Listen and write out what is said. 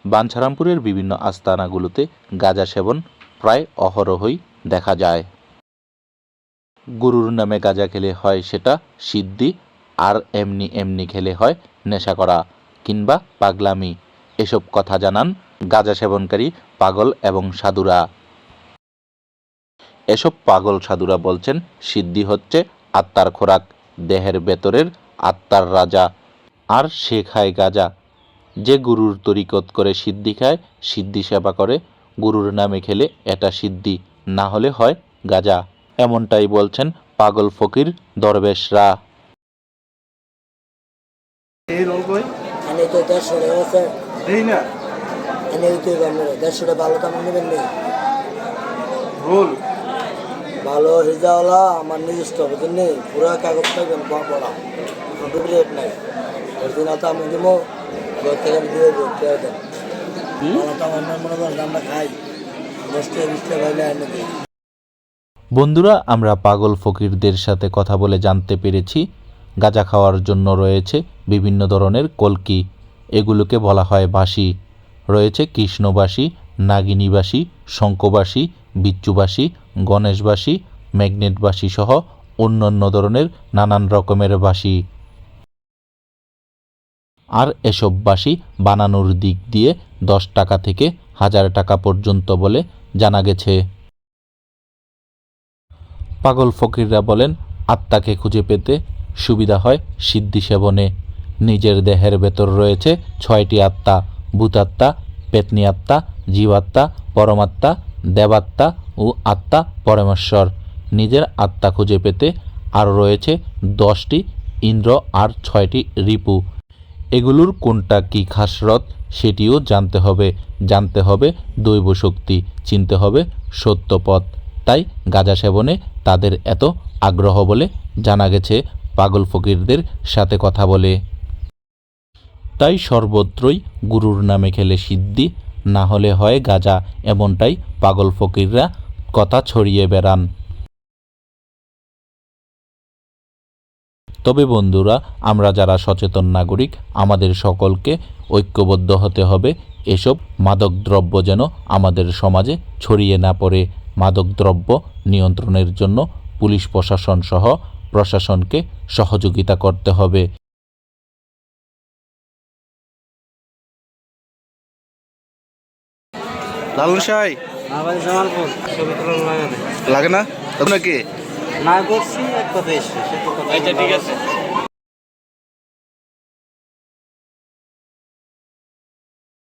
বাঞ্ছারামপুরের বিভিন্ন আস্তানাগুলোতে গাঁজা সেবন প্রায় অহরহই দেখা যায়। গুরুর নামে গাঁজা খেলে হয় সেটা সিদ্ধি, আর এমনি এমনি খেলে হয় নেশা করা কিংবা পাগলামি। এসব কথা জানান গাঁজা সেবনকারী পাগল এবং সাধুরা। এসব পাগল সাধুরা বলছেন, সিদ্ধি হচ্ছে আত্মার খোরাক, দেহের ভেতরের আত্মার রাজা, আর সে খায় গাঁজা। যে গুরুর তরিকত করে সিদ্ধি খায়, সিদ্ধি সেবা করে, গুরুর নামে খেলে এটা সিদ্ধি, না হলে হয় গাঁজা। এমনটাই বলছেন পাগল ফকির দরবেশরা। ভালো হিজাওয়ালা আমার নিজস্ব নেই, পুরো কাগজ পাইবেন পড়া, ডুপ্লিকেট নাই। অরিজিনাল তো আমি দিব, ঘর থেকে আমি দিয়ে দেবো, কেউ দেন তো আমার মনে করেন আমরা খাই 10 টাকা 20 টাকা পাইলে এনে দিই। বন্ধুরা, আমরা পাগল ফকিরদের সাথে কথা বলে জানতে পেরেছি গাঁজা খাওয়ার জন্য রয়েছে বিভিন্ন ধরনের কলকি। এগুলোকে বলা হয় বাঁশি। রয়েছে কৃষ্ণবাসী, নাগিনীবাসী, শঙ্খবাসী, বিচ্ছুবাসী, গণেশবাসী, ম্যাগনেটবাসী সহ অন্যান্য ধরনের নানান রকমের বাঁশি। আর এসব বাঁশি বানানোর দিক দিয়ে 10 টাকা থেকে 1000 টাকা পর্যন্ত বলে জানা গেছে। পাগল ফকিররা বলেন, আত্মাকে খুঁজে পেতে সুবিধা হয় সিদ্ধি সেবনে। নিজের দেহের ভেতর রয়েছে 6টি আত্মা: ভূতাত্মা, পেতনি আত্মা, জীবাত্মা, পরমাত্মা, দেবাত্মা ও আত্মা পরমেশ্বর। নিজের আত্মা খুঁজে পেতে আরও রয়েছে 10টি ইন্দ্র আর 6টি রিপু। এগুলোর কোনটা কি খাসরত সেটিও জানতে হবে। জানতে হবে দৈব শক্তি, চিনতে হবে সত্য পথ। তাই গাঁজা সেবনে তাদের এত আগ্রহ বলে জানা গেছে পাগল ফকিরদের সাথে কথা বলে। তাই সর্বত্রই গুরুর নামে খেলে সিদ্ধি, না হলে হয় গাঁজা, এমনটাই পাগল ফকিররা কথা ছড়িয়ে বেড়ান। তবে বন্ধুরা, আমরা যারা সচেতন নাগরিক, আমাদের সকলকে ঐক্যবদ্ধ হতে হবে এসব মাদকদ্রব্য যেন আমাদের সমাজে ছড়িয়ে না পড়ে। মাদকদ্রব্য নিয়ন্ত্রণের জন্য পুলিশ প্রশাসন সহ প্রশাসনকে সহযোগিতা করতে হবে। লালন সাই আমার জামালপুর ছবি তোলা লাগে লাগে না আপনাকে? না করছি এক কথা এসে, সে তো কথা। আচ্ছা ঠিক আছে।